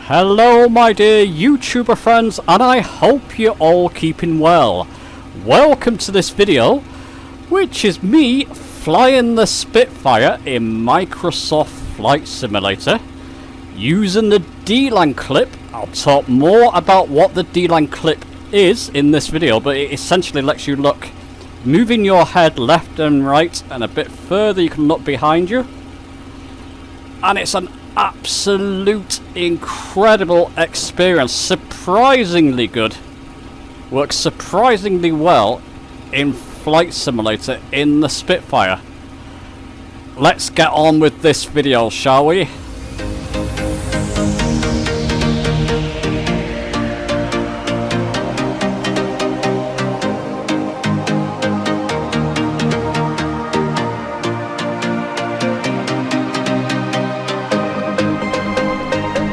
Hello my dear YouTuber friends, and I hope you're all keeping well. Welcome to this video, which is me flying the Spitfire in Microsoft Flight Simulator using the Delan Clip. I'll talk more about what the Delan Clip is in this video, but it essentially lets you look, moving your head left and right, and a bit further you can look behind you. And it's an absolute incredible experience, surprisingly good, works surprisingly well in Flight Simulator in the Spitfire. Let's get on with this video, shall we?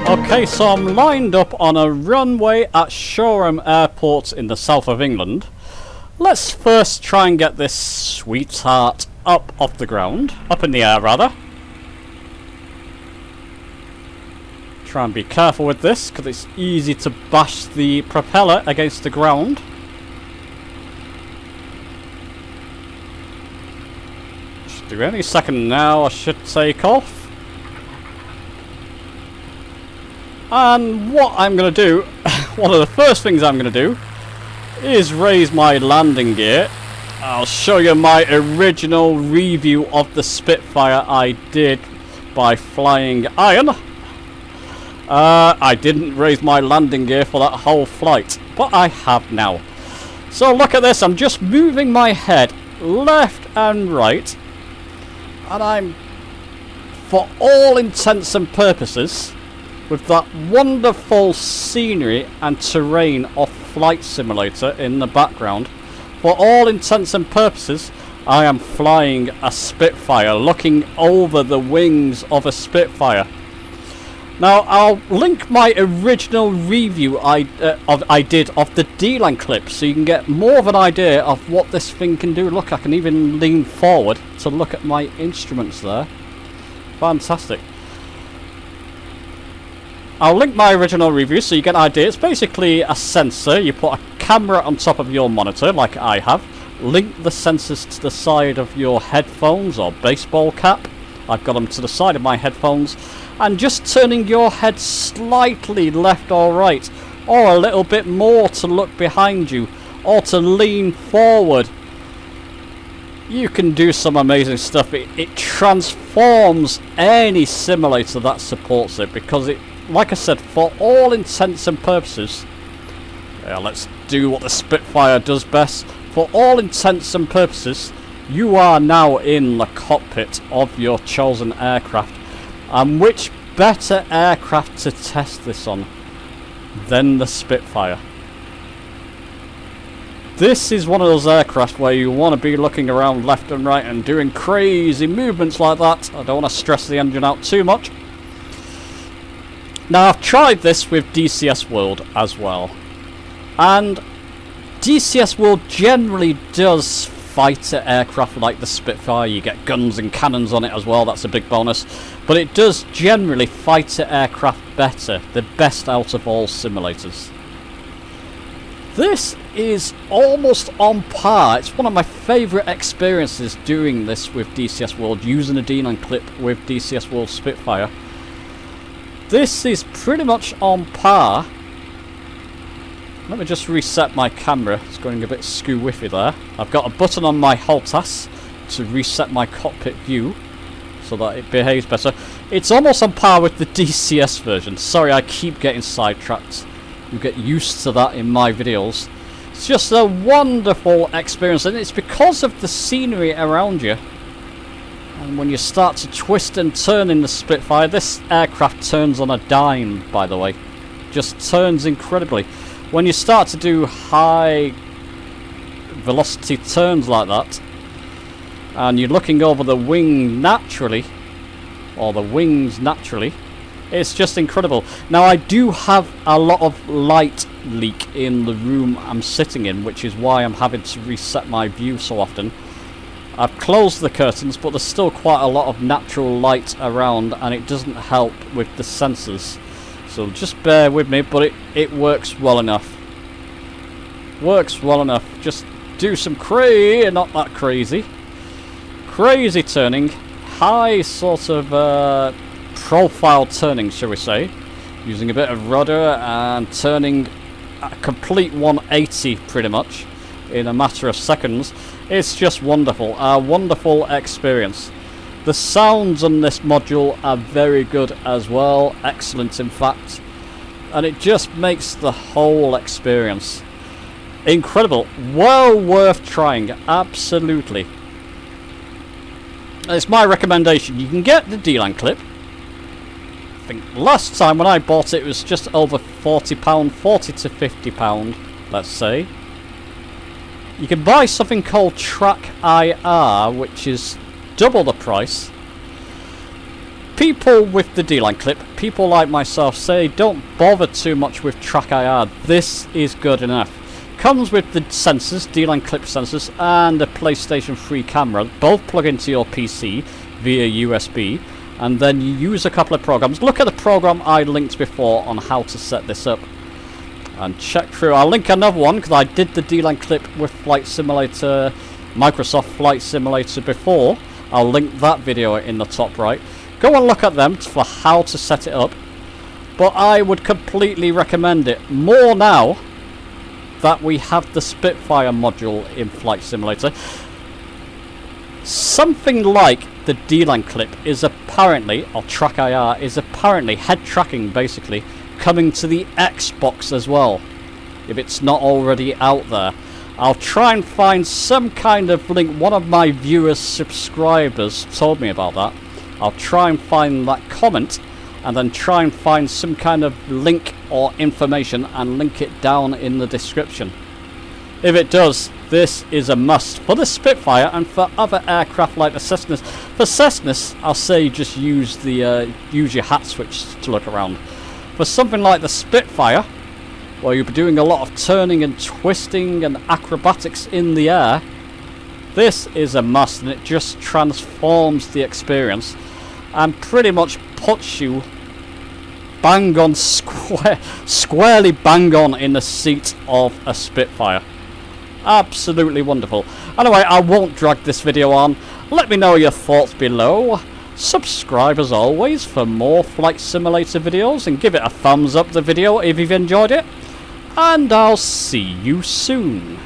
Okay, so I'm lined up on a runway at Shoreham Airport in the south of England. Let's first try and get this sweetheart up off the ground, up in the air rather. Try and be careful with this because it's easy to bash the propeller against the ground. Should do any second now, I should take off. And what I'm going to do, one of the first things I'm going to do, is raise my landing gear. I'll show you my original review of the Spitfire I did by flying iron. I didn't raise my landing gear for that whole flight, but I have now. So look at this, I'm just moving my head left and right, and I'm, for all intents and purposes, with that wonderful scenery and terrain of Flight Simulator in the background, for all intents and purposes, I am flying a Spitfire, looking over the wings of a Spitfire. Now, I'll link my original review I did of the Delan Clip, so you can get more of an idea of what this thing can do. Look, I can even lean forward to look at my instruments there. Fantastic. I'll link my original review so you get an idea. It's basically a sensor. You put a camera on top of your monitor, like I have. Link the sensors to the side of your headphones or baseball cap. I've got them to the side of my headphones. And just turning your head slightly left or right, or a little bit more to look behind you, or to lean forward, you can do some amazing stuff. It transforms any simulator that supports it, because it, like I said, for all intents and purposes, let's do what the Spitfire does best. For all intents and purposes, you are now in the cockpit of your chosen aircraft. And which better aircraft to test this on than the Spitfire? This is one of those aircraft where you want to be looking around left and right and doing crazy movements like that. I don't want to stress the engine out too much. Now, I've tried this with DCS World as well, and DCS World generally does fighter aircraft like the Spitfire. You get guns and cannons on it as well, that's a big bonus, but it does generally fighter aircraft better, the best out of all simulators. This is almost on par. It's one of my favourite experiences doing this with DCS World, using a Delan Clip with DCS World Spitfire. This is pretty much on par. Let me just reset my camera. It's going a bit skew-whiffy there. I've got a button on my HOTAS to reset my cockpit view so that it behaves better. It's almost on par with the DCS version. Sorry, I keep getting sidetracked. You get used to that in my videos. It's just a wonderful experience, and it's because of the scenery around you. And when you start to twist and turn in the Spitfire, this aircraft turns on a dime, by the way. Just turns incredibly. When you start to do high velocity turns like that, and you're looking over the wing naturally, or the wings naturally, it's just incredible. Now, I do have a lot of light leak in the room I'm sitting in, which is why I'm having to reset my view so often. I've closed the curtains, but there's still quite a lot of natural light around, and it doesn't help with the sensors. So just bear with me, but it works well enough. Works well enough. Just do some not that crazy. Crazy turning. High sort of profile turning, shall we say. Using a bit of rudder and turning a complete 180 pretty much in a matter of seconds. It's just wonderful. A wonderful experience. The sounds on this module are very good as well. Excellent, in fact. And it just makes the whole experience incredible. Well worth trying. Absolutely. It's my recommendation. You can get the Delan Clip. I think last time when I bought it, it was just over £40, 40 to £50, let's say. You can buy something called Track IR, which is double the price. People with the Delan Clip, people like myself, say don't bother too much with Track IR. This is good enough. Comes with the sensors, Delan Clip sensors, and a PlayStation 3 camera. Both plug into your PC via USB, and then you use a couple of programs. Look at the program I linked before on how to set this up, and check through. I'll link another one because I did the Delan Clip with Flight Simulator, Microsoft Flight Simulator before. I'll link that video in the top right. Go and look at them for how to set it up. But I would completely recommend it more now that we have the Spitfire module in Flight Simulator. Something like the Delan Clip is apparently, or Track IR, is apparently head tracking basically, coming to the Xbox as well, if it's not already out there. I'll try and find some kind of link. One of my viewers, subscribers, told me about that. I'll try and find that comment and then try and find some kind of link or information and link it down in the description. If it does, this is a must for the Spitfire and for other aircraft like the Cessnas. For Cessnas, I'll say just use the use your hat switch to look around. For something like the Spitfire, where you'll be doing a lot of turning and twisting and acrobatics in the air, this is a must, and it just transforms the experience and pretty much puts you bang on squarely bang on in the seat of a Spitfire. Absolutely wonderful. Anyway, I won't drag this video on. Let me know your thoughts below. Subscribe as always for more Flight Simulator videos, and give it a thumbs up the video if you've enjoyed it. And I'll see you soon.